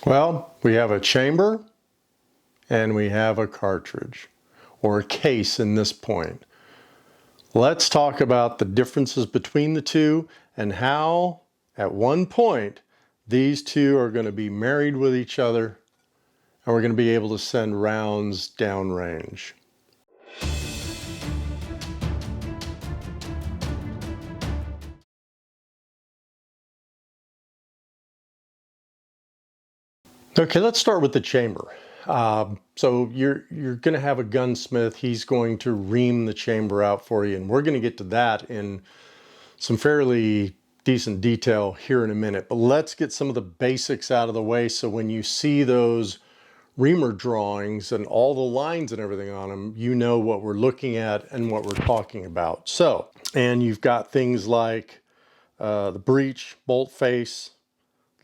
Well, we have a chamber and we have a cartridge, or a case in this point. Let's talk about the differences between the two and how, at one point, these two are going to be married with each other and we're going to be able to send rounds downrange. Okay, let's start with the chamber. So you're going to have a gunsmith. He's going to ream the chamber out for you, and we're going to get to that in some fairly decent detail here in a minute. But let's get some of the basics out of the way so when you see those reamer drawings and all the lines and everything on them, you know what we're looking at and what we're talking about. So, and you've got things like the breech, bolt face,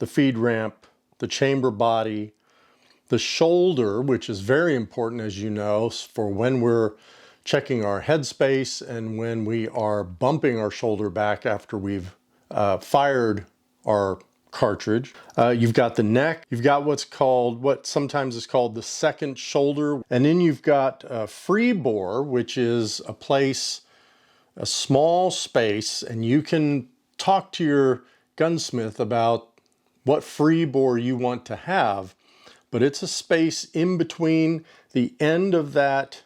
the feed ramp, the chamber body, the shoulder, which is very important, as you know, for when we're checking our headspace and when we are bumping our shoulder back after we've fired our cartridge. You've got the neck, you've got what sometimes is called the second shoulder, and then you've got free bore, which is a small space, and you can talk to your gunsmith about what free bore you want to have, but it's a space in between the end of that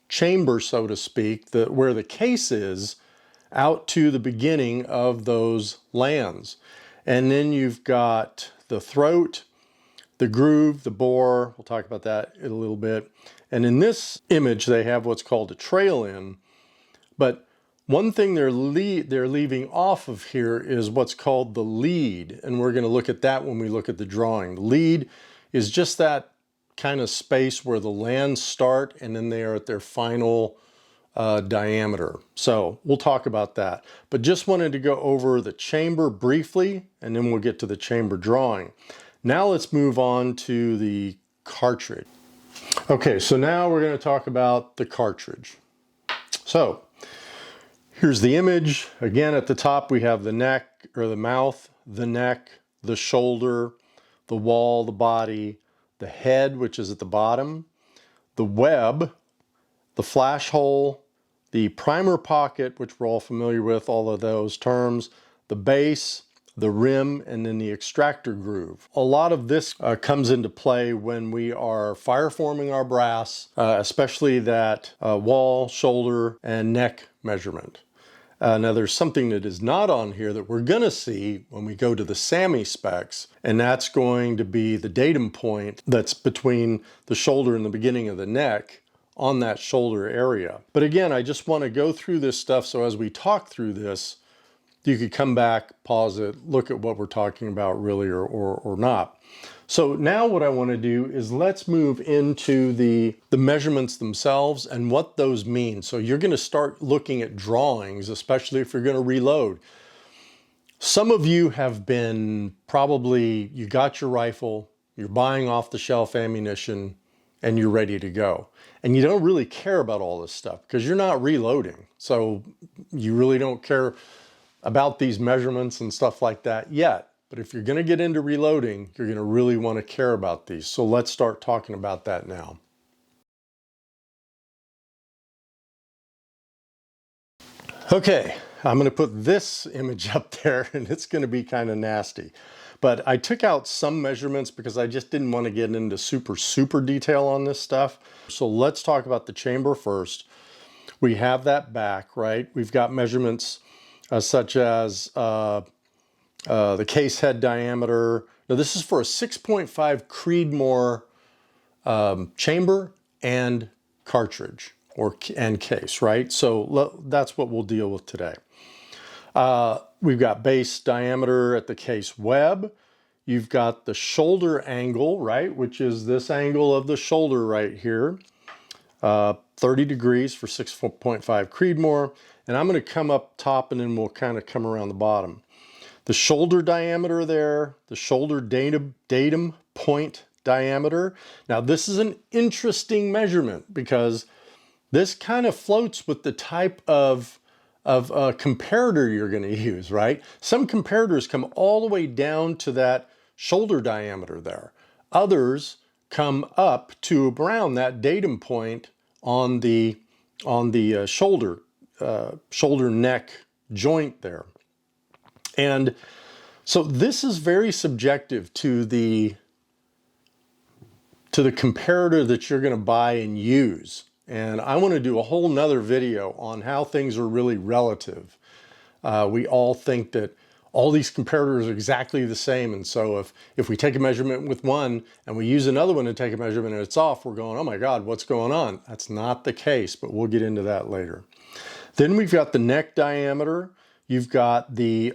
chamber, so to speak, where the case is, out to the beginning of those lands. And then you've got the throat, the groove, the bore. We'll talk about that in a little bit. And in this image, they have what's called a trail in, but one thing they're leaving off of here is what's called the lead, and we're going to look at that when we look at the drawing. The lead is just that kind of space where the lands start and then they are at their final diameter. So we'll talk about that, but just wanted to go over the chamber briefly and then we'll get to the chamber drawing. Now let's move on to the cartridge. Okay, so now we're going to talk about the cartridge. So here's the image. Again, at the top, we have the neck or the mouth, the neck, the shoulder, the wall, the body, the head, which is at the bottom, the web, the flash hole, the primer pocket, which we're all familiar with, all of those terms, the base, the rim, and then the extractor groove. A lot of this comes into play when we are fireforming our brass, especially that wall, shoulder, and neck measurement. Now there's something that is not on here that we're going to see when we go to the SAAMI specs, and that's going to be the datum point that's between the shoulder and the beginning of the neck on that shoulder area. But again, I just want to go through this stuff so as we talk through this, you could come back, pause it, look at what we're talking about really or not. So now what I want to do is let's move into the measurements themselves and what those mean. So you're going to start looking at drawings, especially if you're going to reload. Some of you have been you got your rifle, you're buying off the shelf ammunition, and you're ready to go. And you don't really care about all this stuff because you're not reloading. So you really don't care about these measurements and stuff like that yet. But if you're going to get into reloading, you're going to really want to care about these. So let's start talking about that now. Okay, I'm going to put this image up there and it's going to be kind of nasty. But I took out some measurements because I just didn't want to get into super detail on this stuff. So let's talk about the chamber first. We have that back, right? We've got measurements such as the case head diameter. Now this is for a 6.5 Creedmoor chamber and cartridge and case, right? So that's what we'll deal with today. We've got base diameter at the case web. You've got the shoulder angle, right? Which is this angle of the shoulder right here. 30 degrees for 6.5 Creedmoor. And I'm going to come up top and then we'll kind of come around the bottom. The shoulder diameter there, the shoulder datum point diameter. Now this is an interesting measurement because this kind of floats with the type of comparator you're going to use, right? Some comparators come all the way down to that shoulder diameter there. Others come up to around that datum point on the shoulder neck joint there. And so this is very subjective to the comparator that you're going to buy and use. And I want to do a whole nother video on how things are really relative. We all think that all these comparators are exactly the same. And so if we take a measurement with one and we use another one to take a measurement and it's off, we're going, oh my God, what's going on? That's not the case, but we'll get into that later. Then we've got the neck diameter. You've got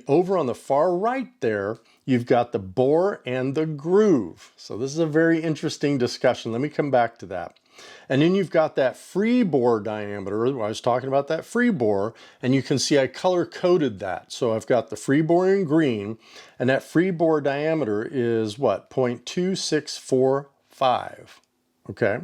over on the far right there, you've got the bore and the groove. So this is a very interesting discussion. Let me come back to that. And then you've got that free bore diameter. I was talking about that free bore, and you can see I color coded that. So I've got the free bore in green, and that free bore diameter is what? 0.2645, okay?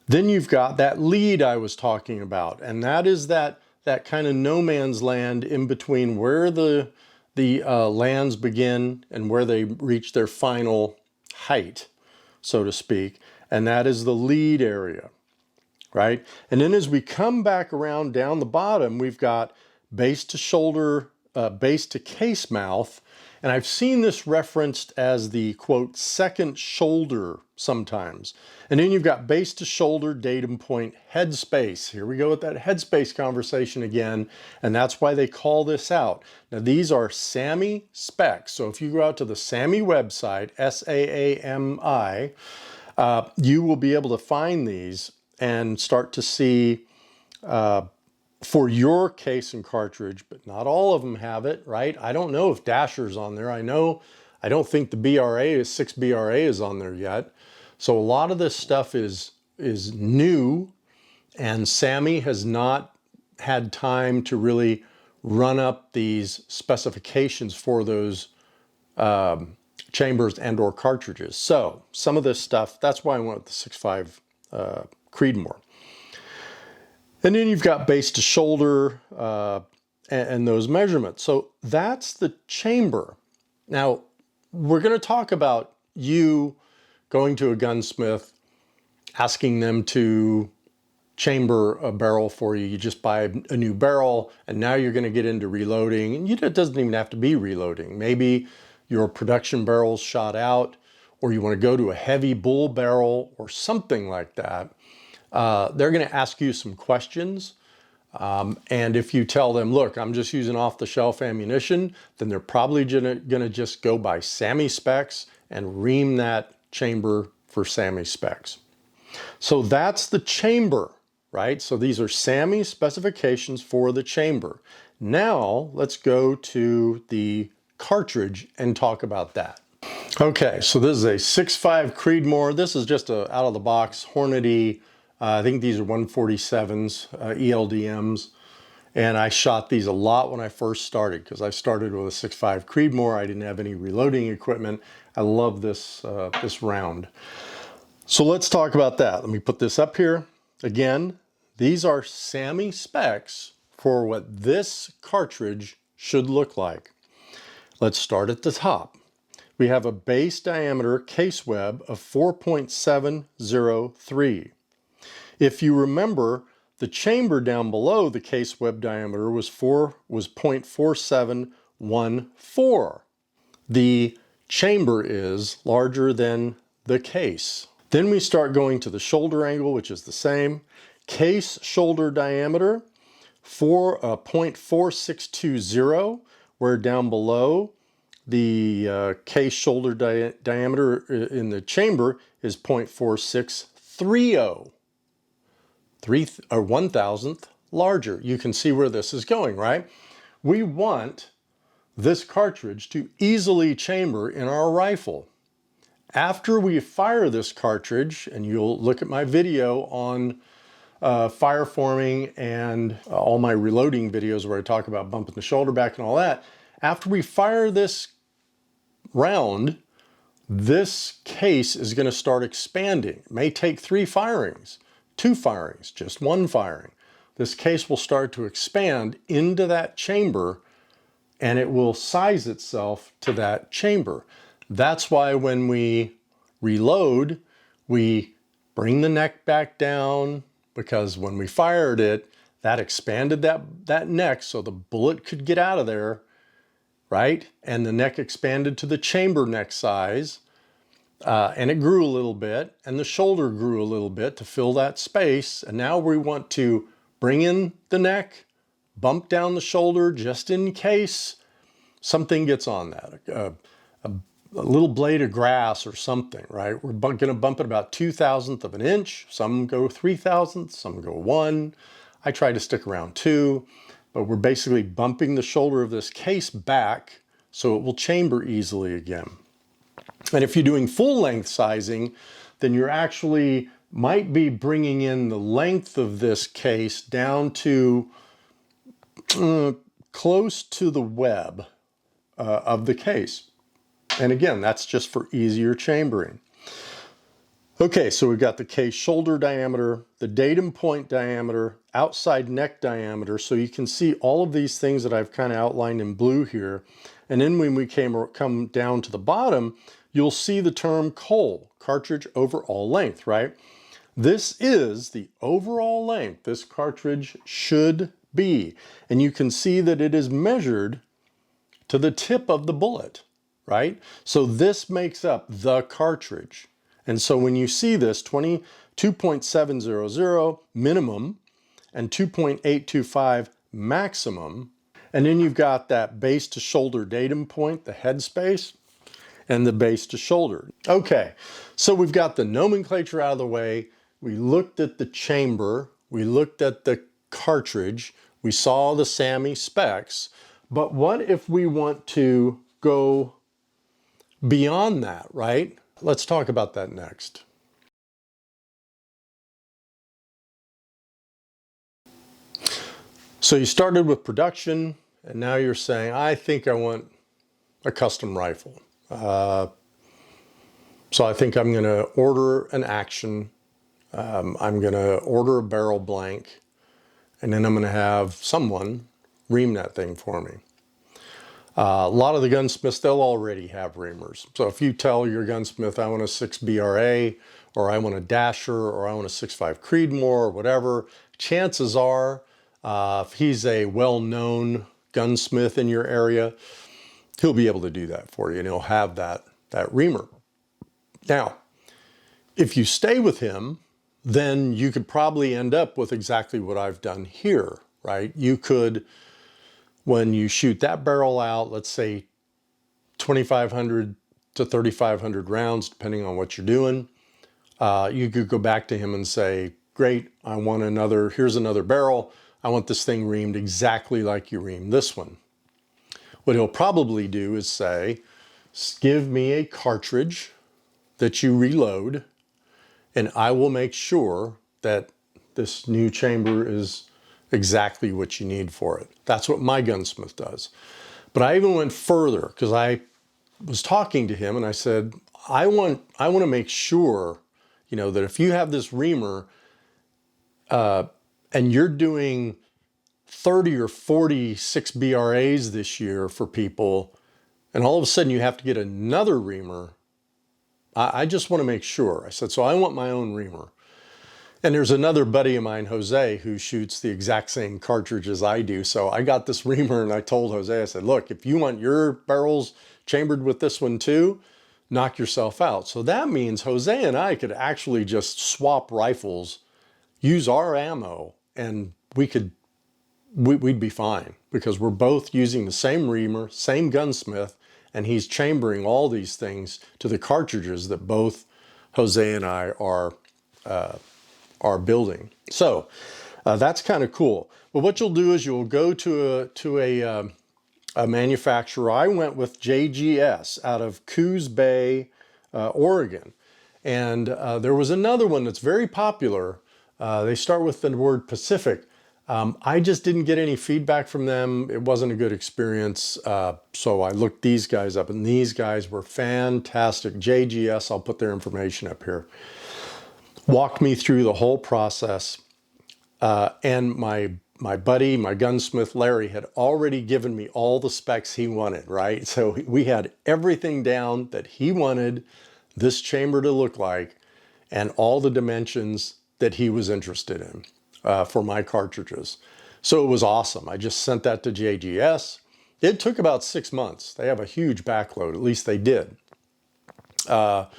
Then you've got that lead I was talking about, and that is that kind of no man's land in between where the lands begin and where they reach their final height, so to speak. And that is the lead area, right? And then as we come back around down the bottom, we've got base to shoulder, base to case mouth. And I've seen this referenced as the, quote, second shoulder sometimes. And then you've got base to shoulder, datum point, head space. Here we go with that head space conversation again. And that's why they call this out. Now, these are SAAMI specs. So if you go out to the SAAMI website, SAAMI, you will be able to find these and start to see for your case and cartridge, but not all of them have it, right? I don't know if Dasher's on there. I don't think the BRA 6 BRA is on there yet. So a lot of this stuff is new, and SAAMI has not had time to really run up these specifications for those chambers and or cartridges. So some of this stuff, that's why I went with the 6.5 Creedmoor. And then you've got base to shoulder and those measurements. So that's the chamber. Now, we're going to talk about you going to a gunsmith, asking them to chamber a barrel for you. You just buy a new barrel, and now you're going to get into reloading. And it doesn't even have to be reloading. Maybe your production barrel's shot out, or you want to go to a heavy bull barrel or something like that. They're going to ask you some questions. And if you tell them, look, I'm just using off-the-shelf ammunition, then they're probably going to just go by SAAMI specs and ream that chamber for SAAMI specs. So that's the chamber, right? So these are SAAMI specifications for the chamber. Now let's go to the cartridge and talk about that. Okay, so this is a 6.5 Creedmoor. This is just a out-of-the-box Hornady. I think these are 147s, ELDMs. And I shot these a lot when I first started, because I started with a 6.5 Creedmoor. I didn't have any reloading equipment. I love this, this round. So let's talk about that. Let me put this up here. Again, these are SAAMI specs for what this cartridge should look like. Let's start at the top. We have a base diameter case web of 4.703. If you remember, the chamber down below the case web diameter was 0.4714. The chamber is larger than the case. Then we start going to the shoulder angle, which is the same. Case shoulder diameter, 0.4620, where down below the case shoulder diameter in the chamber is 0.4630. 1,000th larger. You can see where this is going, right? We want this cartridge to easily chamber in our rifle. After we fire this cartridge, and you'll look at my video on fire forming and all my reloading videos where I talk about bumping the shoulder back and all that, after we fire this round, this case is going to start expanding. It may take 3 firings. 2 firings, just 1 firing. This case will start to expand into that chamber, and it will size itself to that chamber. That's why when we reload, we bring the neck back down, because when we fired it, that expanded that neck so the bullet could get out of there, right? And the neck expanded to the chamber neck size, and it grew a little bit, and the shoulder grew a little bit to fill that space. And now we want to bring in the neck, bump down the shoulder just in case something gets on that. A little blade of grass or something, right? We're going to bump it about 2/1000th of an inch. Some go 3/1000th, some go 1. I try to stick around 2, but we're basically bumping the shoulder of this case back so it will chamber easily again. And if you're doing full length sizing, then you're actually might be bringing in the length of this case down to close to the web of the case. And again, that's just for easier chambering. Okay, so we've got the case shoulder diameter, the datum point diameter, outside neck diameter. So you can see all of these things that I've kind of outlined in blue here. And then when we come down to the bottom, you'll see the term COL, cartridge overall length, right? This is the overall length this cartridge should be. And you can see that it is measured to the tip of the bullet, right? So this makes up the cartridge. And so when you see this 2.700 minimum and 2.825 maximum, and then you've got that base to shoulder datum point, the head space, and the base to shoulder. Okay, so we've got the nomenclature out of the way. We looked at the chamber, we looked at the cartridge, we saw the SAAMI specs, but what if we want to go beyond that, right? Let's talk about that next. So you started with production, and now you're saying, I think I want a custom rifle. So I think I'm going to order an action. I'm going to order a barrel blank, and then I'm going to have someone ream that thing for me. A lot of the gunsmiths, they'll already have reamers. So if you tell your gunsmith, I want a 6 BRA, or I want a Dasher, or I want a 6.5 Creedmoor, or whatever, chances are, if he's a well-known gunsmith in your area, he'll be able to do that for you, and he'll have that reamer. Now, if you stay with him, then you could probably end up with exactly what I've done here, right? You could, when you shoot that barrel out, let's say 2,500 to 3,500 rounds, depending on what you're doing, you could go back to him and say, great, I want another, here's another barrel. I want this thing reamed exactly like you reamed this one. What he'll probably do is say, give me a cartridge that you reload, and I will make sure that this new chamber is exactly what you need for it. That's what my gunsmith does. But I even went further, because I was talking to him and I said, I want to make sure, that if you have this reamer and you're doing 30 or 40 6 BRAs this year for people, and all of a sudden you have to get another reamer, I just want to make sure. I said, so I want my own reamer. And there's another buddy of mine, Jose, who shoots the exact same cartridge as I do. So I got this reamer and I told Jose, I said, look, if you want your barrels chambered with this one too, knock yourself out. So that means Jose and I could actually just swap rifles, use our ammo, and we'd be fine, because we're both using the same reamer, same gunsmith, and he's chambering all these things to the cartridges that both Jose and I are building. So that's kind of cool. But what you'll do is you'll go to a manufacturer. I went with JGS out of Coos Bay, Oregon. And there was another one that's very popular. They start with the word Pacific. I just didn't get any feedback from them. It wasn't a good experience. So I looked these guys up, and these guys were fantastic. JGS, I'll put their information up here. Walked me through the whole process. And my my buddy, my gunsmith Larry, had already given me all the specs he wanted, right? So we had everything down that he wanted this chamber to look like and all the dimensions that he was interested in for my cartridges. So it was awesome. I just sent that to JGS. It took about 6 months. They have a huge backload, at least they did. But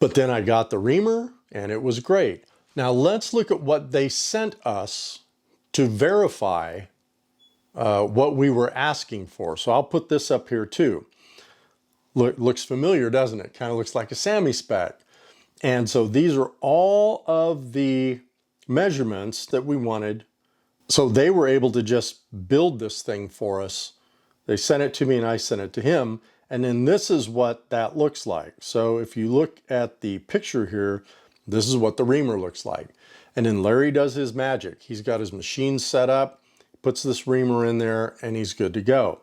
then I got the reamer and it was great. Now let's look at what they sent us to verify what we were asking for. So I'll put this up here too. Looks familiar, doesn't it? Kind of looks like a SAAMI spec. And so these are all of the measurements that we wanted. So they were able to just build this thing for us. They sent it to me and I sent it to him. And then this is what that looks like. So if you look at the picture here, this is what the reamer looks like. And then Larry does his magic. He's got his machine set up, puts this reamer in there, and he's good to go.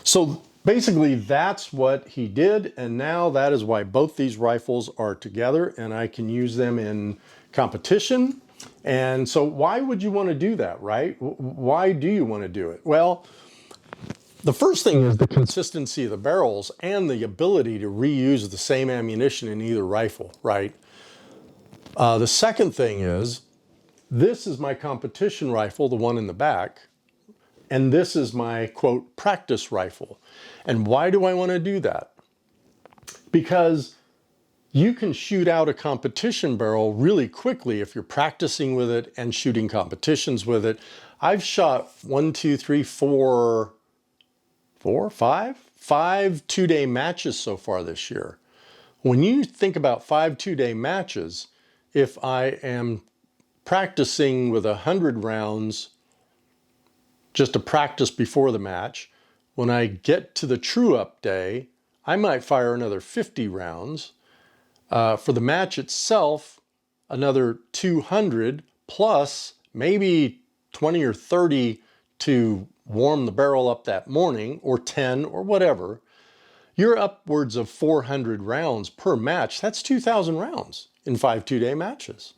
So basically that's what he did. And now that is why both these rifles are together and I can use them in competition. And so why would you want to do that, right? Why do you want to do it? Well, the first thing is the consistency of the barrels and the ability to reuse the same ammunition in either rifle, right? The second thing is, this is my competition rifle, the one in the back, and this is my, quote, practice rifle. And why do I want to do that? Because you can shoot out a competition barrel really quickly if you're practicing with it and shooting competitions with it. I've shot 5 two-day matches so far this year. When you think about 5 two-day matches, if I am practicing with 100 rounds just to practice before the match, when I get to the true-up day, I might fire another 50 rounds. For the match itself, another 200 plus maybe 20 or 30 to warm the barrel up that morning, or 10 or whatever. You're upwards of 400 rounds per match. That's 2,000 rounds in 5 two-day matches.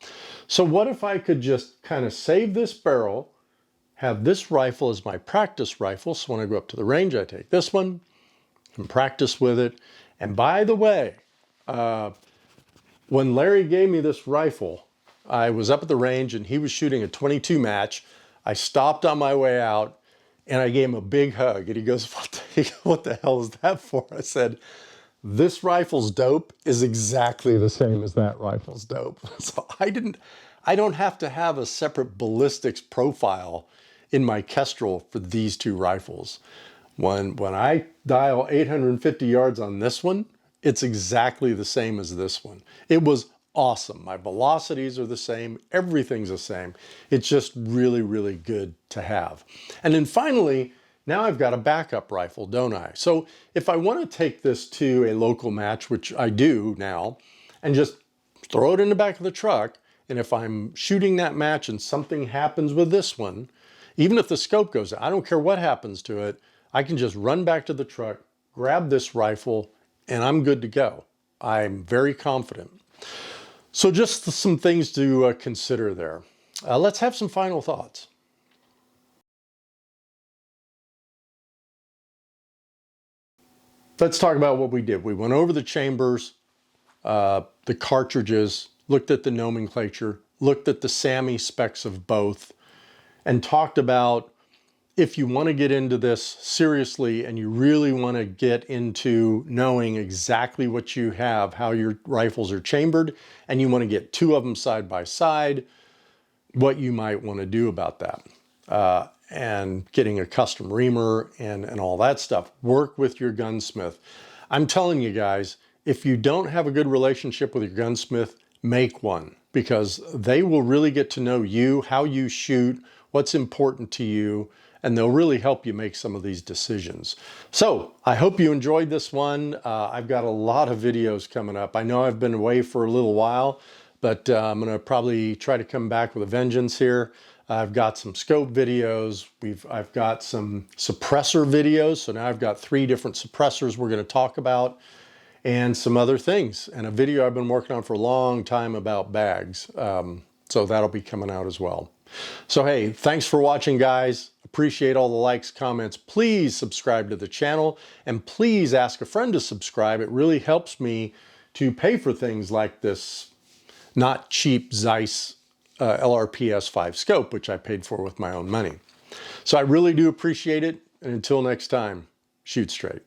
So what if I could just kind of save this barrel, have this rifle as my practice rifle, so when I go up to the range I take this one and practice with it. And by the way, when Larry gave me this rifle, I was up at the range and he was shooting a 22 match. I stopped on my way out and I gave him a big hug and he goes, what the hell is that for? I said, this rifle's dope is exactly the same as that rifle's dope. So I don't have to have a separate ballistics profile in my Kestrel for these two rifles. When I dial 850 yards on this one, it's exactly the same as this one. It was awesome. My velocities are the same. Everything's the same. It's just really, really good to have. And then finally, now I've got a backup rifle, don't I? So if I want to take this to a local match, which I do now, and just throw it in the back of the truck, and if I'm shooting that match and something happens with this one, even if the scope goes out, I don't care what happens to it, I can just run back to the truck, grab this rifle, and I'm good to go. I'm very confident. So just some things to consider there. Let's have some final thoughts. Let's talk about what we did. We went over the chambers, the cartridges, looked at the nomenclature, looked at the SAAMI specs of both, and talked about if you want to get into this seriously and you really want to get into knowing exactly what you have, how your rifles are chambered, and you want to get two of them side by side, what you might want to do about that. And getting a custom reamer and all that stuff. Work with your gunsmith. I'm telling you guys, if you don't have a good relationship with your gunsmith, make one, because they will really get to know you, how you shoot, what's important to you, and they'll really help you make some of these decisions. So I hope you enjoyed this one. I've got a lot of videos coming up. I know I've been away for a little while, but I'm gonna probably try to come back with a vengeance here. I've got some scope videos. I've got some suppressor videos. So now I've got 3 different suppressors we're gonna talk about, and some other things. And a video I've been working on for a long time about bags. So that'll be coming out as well. So hey, thanks for watching, guys. Appreciate all the likes, comments. Please subscribe to the channel, and please ask a friend to subscribe. It really helps me to pay for things like this not cheap Zeiss LRPS 5 scope, which I paid for with my own money. So I really do appreciate it. And until next time, shoot straight.